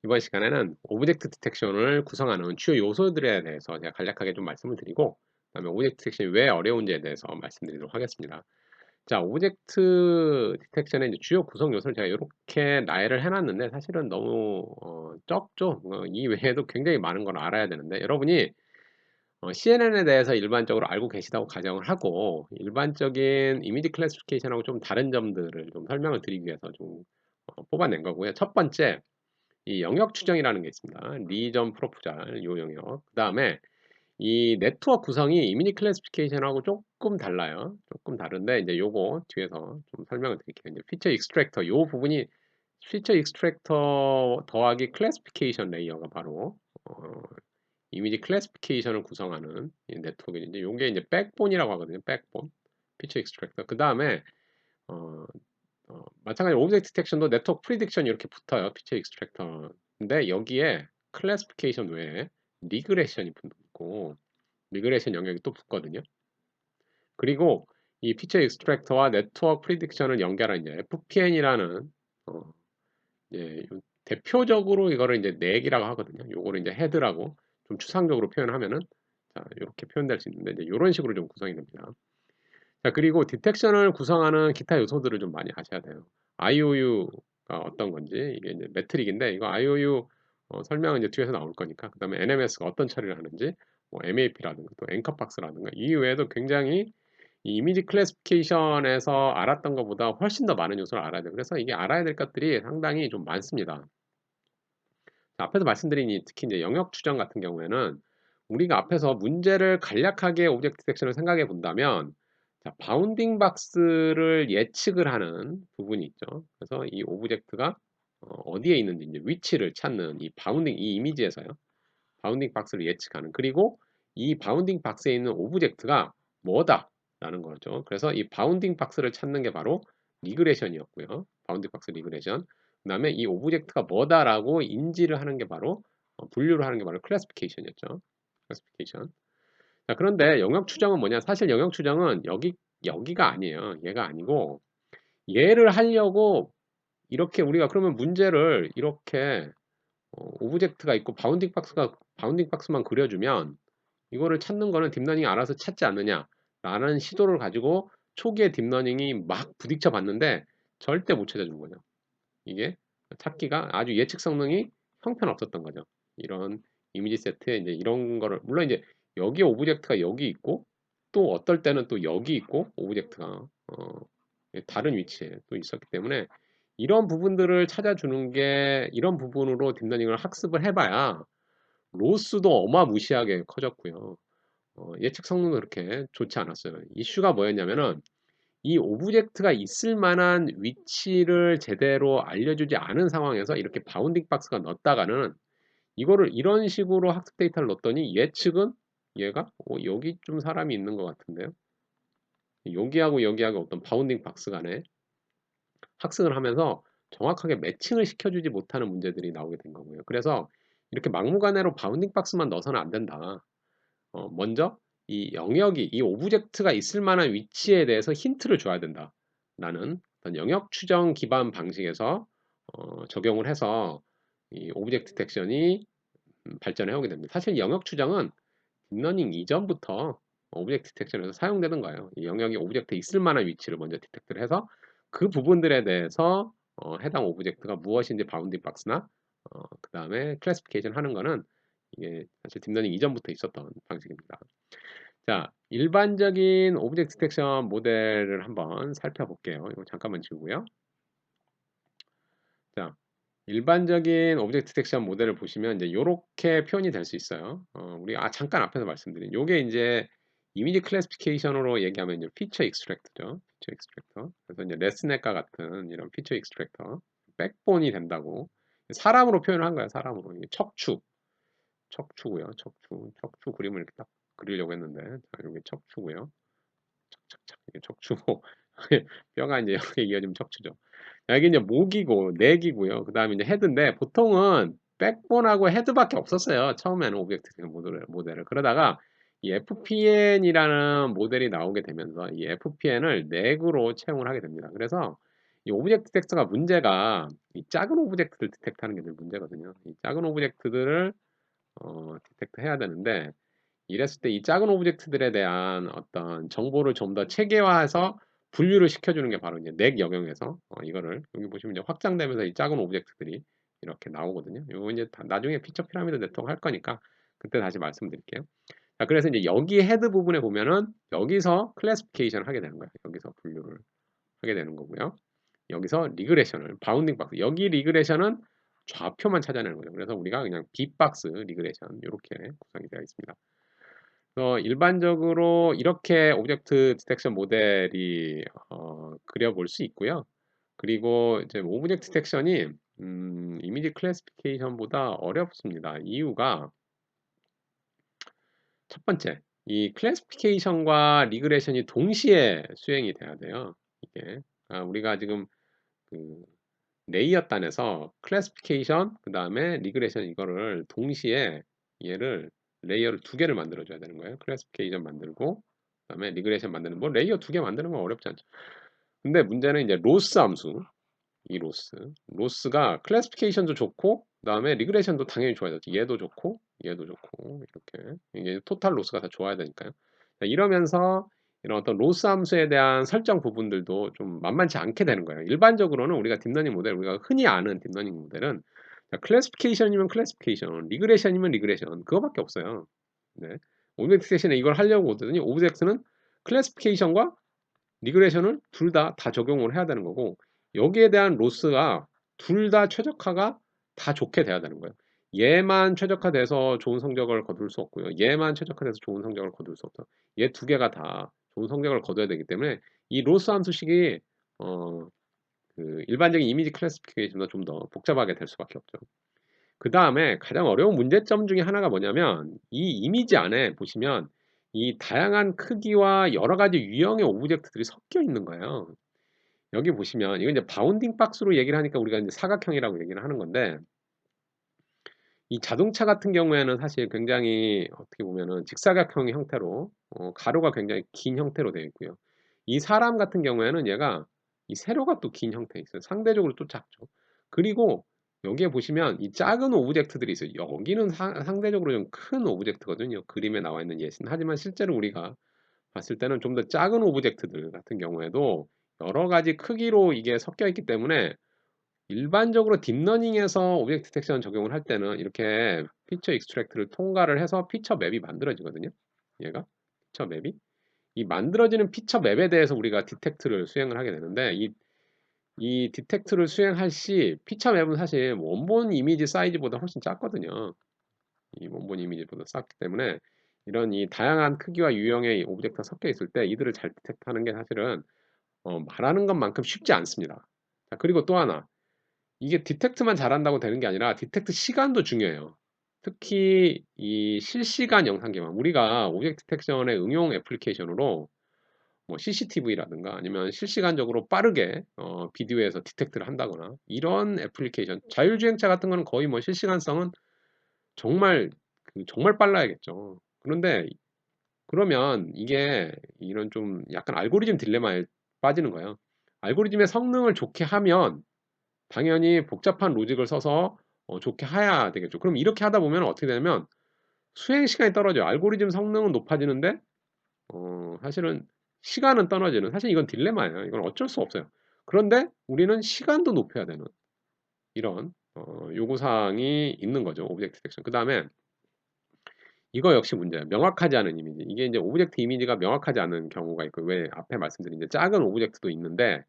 이번 시간에는 오브젝트 디텍션을 구성하는 주요 요소들에 대해서 제가 간략하게 좀 말씀을 드리고, 그다음에 오브젝트 디텍션이 왜 어려운지에 대해서 말씀드리도록 하겠습니다. 자, 오브젝트 디텍션의 이제 주요 구성 요소를 제가 이렇게 나열을 해놨는데 사실은 너무 적죠. 이 외에도 굉장히 많은 걸 알아야 되는데, 여러분이 CNN에 대해서 일반적으로 알고 계시다고 가정을 하고, 일반적인 이미지 클래시피케이션하고 좀 다른 점들을 좀 설명을 드리기 위해서 좀 뽑아낸 거고요. 첫 번째, 이 영역 추정이라는 게 있습니다. 리전 프로포잘 요 영역. 그다음에 이 네트워크 구성이 이미지 클래시피케이션하고 조금 달라요. 조금 다른데 이제 요거 뒤에서 좀 설명을 드릴게요. 이제 피처 익스트랙터 요 부분이 피처 익스트랙터 더하기 클래시피케이션 레이어가 바로 이미지 클래시피케이션을 구성하는 이 네트워크인데, 요게 이제 백본이라고 하거든요. 백본. 피처 익스트랙터. 그다음에 어 마찬가지로 오브젝트 디텍션도 네트워크 프리딕션 이렇게 붙어요. 피처 익스트랙터인데 여기에 클래시피케이션 외에 리그레션이 붙고, 리그레션 영역이 또 붙거든요. 그리고 이 피처 익스트랙터와 네트워크 프리딕션을 연결한 이제 FPN이라는 이제 대표적으로 이거를 이제 넥이라고 하거든요. 요거를 이제 헤드라고 좀 추상적으로 표현하면은 자, 이렇게 표현될 수 있는데 이제 이런 식으로 좀 구성이 됩니다. 자, 그리고 디텍션을 구성하는 기타 요소들을 좀 많이 아셔야 돼요. IOU가 어떤 건지, 이게 이제 매트릭인데, 이거 IOU 설명은 이제 뒤에서 나올 거니까. 그 다음에 NMS가 어떤 처리를 하는지, 뭐 MAP라든가 또 앵커박스라든가, 이 외에도 굉장히 이 이미지 클래시피케이션에서 알았던 것보다 훨씬 더 많은 요소를 알아야 돼요. 그래서 이게 알아야 될 것들이 상당히 좀 많습니다. 자, 앞에서 말씀드린 특히 이제 영역 추정 같은 경우에는 우리가 앞에서 문제를 간략하게 오브젝트 디텍션을 생각해 본다면, 자, 바운딩 박스를 예측을 하는 부분이 있죠. 그래서 이 오브젝트가 어디에 있는지 이제 위치를 찾는 이 바운딩 이 이미지에서요. 바운딩 박스를 예측하는, 그리고 이 바운딩 박스에 있는 오브젝트가 뭐다라는 거죠. 그래서 이 바운딩 박스를 찾는 게 바로 리그레션이었고요. 바운딩 박스 리그레션. 그다음에 이 오브젝트가 뭐다라고 인지를 하는 게 바로 분류를 하는 게 바로 클래시피케이션이었죠. 클래시피케이션. 자, 그런데 영역 추정은 뭐냐? 사실 영역 추정은 여기가 아니에요. 얘가 아니고, 얘를 하려고 이렇게 우리가 그러면 문제를 이렇게 오브젝트가 있고 바운딩 박스만 그려주면 이거를 찾는 거는 딥러닝이 알아서 찾지 않느냐라는 시도를 가지고 초기에 딥러닝이 막 부딪혀 봤는데 절대 못 찾아준 거죠. 이게 찾기가 아주 예측 성능이 형편없었던 거죠. 이런 이미지 세트에 이제 이런 거를, 물론 이제 여기 오브젝트가 여기 있고 또 어떨 때는 또 여기 있고 오브젝트가 다른 위치에 또 있었기 때문에 이런 부분들을 찾아주는 게, 이런 부분으로 딥러닝을 학습을 해봐야 로스도 어마무시하게 커졌고요. 예측 성능도 그렇게 좋지 않았어요. 이슈가 뭐였냐면은 이 오브젝트가 있을 만한 위치를 제대로 알려주지 않은 상황에서 이렇게 바운딩 박스가 넣었다가는 이거를 이런 식으로 학습 데이터를 넣었더니 예측은 얘가 여기 좀 사람이 있는 것 같은데요. 여기하고 여기하고 어떤 바운딩 박스 간에 학습을 하면서 정확하게 매칭을 시켜주지 못하는 문제들이 나오게 된 거고요. 그래서 이렇게 막무가내로 바운딩 박스만 넣어서는 안 된다. 먼저 이 영역이, 이 오브젝트가 있을 만한 위치에 대해서 힌트를 줘야 된다. 라는 어떤 영역 추정 기반 방식에서 적용을 해서 이 오브젝트 디텍션이 발전해 오게 됩니다. 사실 영역 추정은 딥러닝 이전부터 오브젝트 디텍션에서 사용되는 거예요. 이 영역이 오브젝트에 있을 만한 위치를 먼저 디텍트를 해서 그 부분들에 대해서 해당 오브젝트가 무엇인지 바운딩 박스나 그 다음에 클래시피케이션 하는 거는 이게 사실 딥러닝 이전부터 있었던 방식입니다. 자, 일반적인 오브젝트 디텍션 모델을 한번 살펴볼게요. 이거 잠깐만 지우고요. 자, 일반적인 오브젝트 디텍션 모델을 보시면 이제 이렇게 표현이 될 수 있어요. 우리 잠깐 앞에서 말씀드린 요게 이제 이미지 클래시피케이션으로 얘기하면 이제 피처 익스트랙터죠. 피처 익스트랙터. 그래서 이제 레스넷과 같은 이런 피처 익스트랙터 백본이 된다고 사람으로 표현을 한 거예요. 사람으로. 이게 척추고요. 척추 그림을 이렇게 딱 그리려고 했는데, 자, 요게 척추고요. 착착착 이게 척추고 뼈가 이제 이렇게 이어지면 척추죠. 여기 이제 목이고 넥이고요. 그 다음에 이제 헤드인데 보통은 백본하고 헤드밖에 없었어요. 처음에는 오브젝트 모델을. 그러다가 이 FPN이라는 모델이 나오게 되면서 이 FPN을 넥으로 채용을 하게 됩니다. 그래서 이 오브젝트 디텍터가 문제가 이 작은 오브젝트를 디텍트하는 게 늘 문제거든요. 이 작은 오브젝트들을 디텍트 해야 되는데 이랬을 때 이 작은 오브젝트들에 대한 어떤 정보를 좀 더 체계화해서 분류를 시켜주는 게 바로 이제 넥 영역에서 이거를 여기 보시면 이제 확장되면서 이 작은 오브젝트들이 이렇게 나오거든요. 요거 이제 나중에 피처 피라미드 네트워크 할 거니까 그때 다시 말씀드릴게요. 자, 그래서 이제 여기 헤드 부분에 보면은 여기서 클래시피케이션을 하게 되는 거예요. 여기서 분류를 하게 되는 거고요. 여기서 리그레션을 바운딩 박스 여기 리그레션은 좌표만 찾아내는 거죠. 그래서 우리가 그냥 빅박스 리그레션 이렇게 구성이 되어 있습니다. 일반적으로 이렇게 오브젝트 디텍션 모델이 그려볼 수 있고요. 그리고 이제 오브젝트 디텍션이 이미지 클래시피케이션보다 어렵습니다. 이유가 첫 번째, 이 클래시피케이션과 리그레션이 동시에 수행이 돼야 돼요. 이게 우리가 지금 그 레이어 단에서 클래시피케이션 그 다음에 리그레션 이거를 동시에 얘를 레이어를 두 개를 만들어 줘야 되는 거예요. 클래시피케이션 만들고 그 다음에 리그레션 만드는 뭐 레이어 두 개 만드는 건 어렵지 않죠. 근데 문제는 이제 로스 함수 이 로스가 클래시피케이션도 좋고 그 다음에 리그레션도 당연히 좋아야 되죠. 얘도 좋고 얘도 좋고 이렇게 이게 토탈 로스가 다 좋아야 되니까요. 자, 이러면서 이런 어떤 로스 함수에 대한 설정 부분들도 좀 만만치 않게 되는 거예요. 일반적으로는 우리가 딥러닝 모델 우리가 흔히 아는 딥러닝 모델은 클래시피케이션이면 클래시피케이션, 리그레션이면 리그레션 그거밖에 없어요. 네. 오브젝트 세션에 이걸 하려고 하더니 오브젝트는 클래시피케이션과 리그레션을 둘 다 적용을 해야 되는 거고 여기에 대한 로스가 둘 다 최적화가 다 좋게 돼야 되는 거예요. 얘만 최적화돼서 좋은 성적을 거둘 수 없고요. 얘만 최적화돼서 좋은 성적을 거둘 수 없다. 얘 두 개가 다 좋은 성적을 거둬야 되기 때문에 이 로스 함수식이 일반적인 이미지 클래시피케이션보다 좀 더 복잡하게 될 수밖에 없죠. 그 다음에 가장 어려운 문제점 중에 하나가 뭐냐면 이 이미지 안에 보시면 이 다양한 크기와 여러 가지 유형의 오브젝트들이 섞여 있는 거예요. 여기 보시면 이건 이제 바운딩 박스로 얘기를 하니까 우리가 이제 사각형이라고 얘기를 하는 건데 이 자동차 같은 경우에는 사실 굉장히 어떻게 보면은 직사각형 형태로 가로가 굉장히 긴 형태로 되어 있고요. 이 사람 같은 경우에는 얘가 이 세로가 또 긴 형태에 있어요. 상대적으로 또 작죠. 그리고 여기에 보시면 이 작은 오브젝트들이 있어요. 여기는 상대적으로 좀 큰 오브젝트거든요. 그림에 나와 있는 예시는. 하지만 실제로 우리가 봤을 때는 좀 더 작은 오브젝트들 같은 경우에도 여러 가지 크기로 이게 섞여 있기 때문에 일반적으로 딥러닝에서 오브젝트 디텍션 적용을 할 때는 이렇게 피처 익스트랙트를 통과를 해서 피처 맵이 만들어지거든요. 얘가 피처 맵이 이 만들어지는 피처 맵에 대해서 우리가 디텍트를 수행을 하게 되는데 이 디텍트를 수행할 시 피처 맵은 사실 원본 이미지 사이즈보다 훨씬 작거든요. 이 원본 이미지보다 작기 때문에 이런 이 다양한 크기와 유형의 오브젝트가 섞여 있을 때 이들을 잘 디텍트하는 게 사실은 말하는 것만큼 쉽지 않습니다. 자, 그리고 또 하나 이게 디텍트만 잘한다고 되는 게 아니라 디텍트 시간도 중요해요. 특히 이 실시간 영상 기반 우리가 오브젝트 디텍션의 응용 애플리케이션으로 뭐 CCTV라든가 아니면 실시간적으로 빠르게 비디오에서 디텍트를 한다거나 이런 애플리케이션 자율주행차 같은 거는 거의 뭐 실시간성은 정말 정말 빨라야겠죠. 그런데 그러면 이게 이런 좀 약간 알고리즘 딜레마에 빠지는 거예요. 알고리즘의 성능을 좋게 하면 당연히 복잡한 로직을 써서 좋게 해야 되겠죠. 그럼 이렇게 하다 보면 어떻게 되냐면 수행 시간이 떨어져요. 알고리즘 성능은 높아지는데 사실은 시간은 떨어지는 사실 이건 딜레마예요. 이건 어쩔 수 없어요. 그런데 우리는 시간도 높여야 되는 이런 요구사항이 있는 거죠. 오브젝트 디텍션. 그 다음에 이거 역시 문제예요. 명확하지 않은 이미지. 이게 이제 오브젝트 이미지가 명확하지 않은 경우가 있고 왜 앞에 말씀드린 이제 작은 오브젝트도 있는데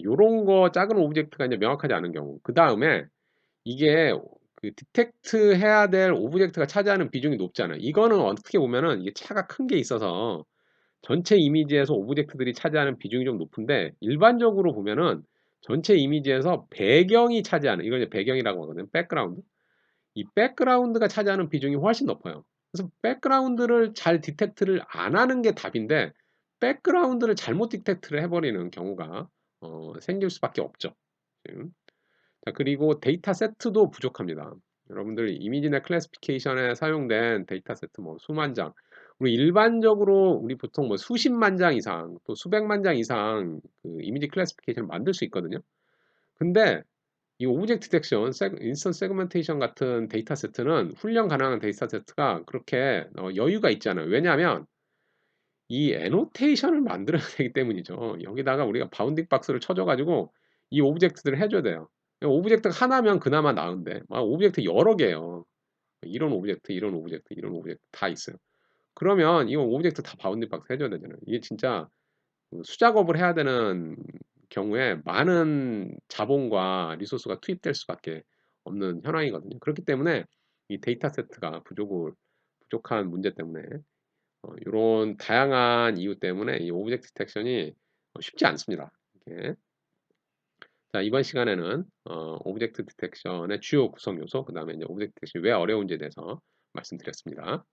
요런 거 작은 오브젝트가 이제 명확하지 않은 경우. 그 다음에 이게 그 디텍트 해야 될 오브젝트가 차지하는 비중이 높잖아요. 이거는 어떻게 보면은 이게 차가 큰 게 있어서 전체 이미지에서 오브젝트들이 차지하는 비중이 좀 높은데 일반적으로 보면은 전체 이미지에서 배경이 차지하는 이걸 이제 배경이라고 하거든요. 백그라운드. 이 백그라운드가 차지하는 비중이 훨씬 높아요. 그래서 백그라운드를 잘 디텍트를 안 하는 게 답인데 백그라운드를 잘못 디텍트를 해버리는 경우가 생길 수밖에 없죠. 지금. 자, 그리고 데이터 세트도 부족합니다. 여러분들 이미지나 클래시피케이션에 사용된 데이터 세트 뭐 수만 장 우리 일반적으로 우리 보통 뭐 수십만 장 이상 또 수백만 장 이상 그 이미지 클래시피케이션을 만들 수 있거든요. 근데 이 오브젝트 디텍션, 인스턴트 세그멘테이션 같은 데이터 세트는 훈련 가능한 데이터 세트가 그렇게 여유가 있지 않아요. 왜냐하면 이 애노테이션을 만들어야 되기 때문이죠. 여기다가 우리가 바운딩 박스를 쳐줘 가지고 이 오브젝트들을 해 줘야 돼요. 오브젝트가 하나면 그나마 나은데 오브젝트 여러 개예요. 이런 오브젝트, 이런 오브젝트, 이런 오브젝트 다 있어요. 그러면 이거 오브젝트 다 바운딩 박스 해 줘야 되잖아요. 이게 진짜 수작업을 해야 되는 경우에 많은 자본과 리소스가 투입될 수밖에 없는 현황이거든요. 그렇기 때문에 이 데이터 세트가 부족한 문제 때문에 요런 다양한 이유 때문에 이 오브젝트 디텍션이 쉽지 않습니다. 이게. 자, 이번 시간에는 오브젝트 디텍션의 주요 구성 요소, 그다음에 이제 오브젝트 디텍션이 왜 어려운지에 대해서 말씀드렸습니다.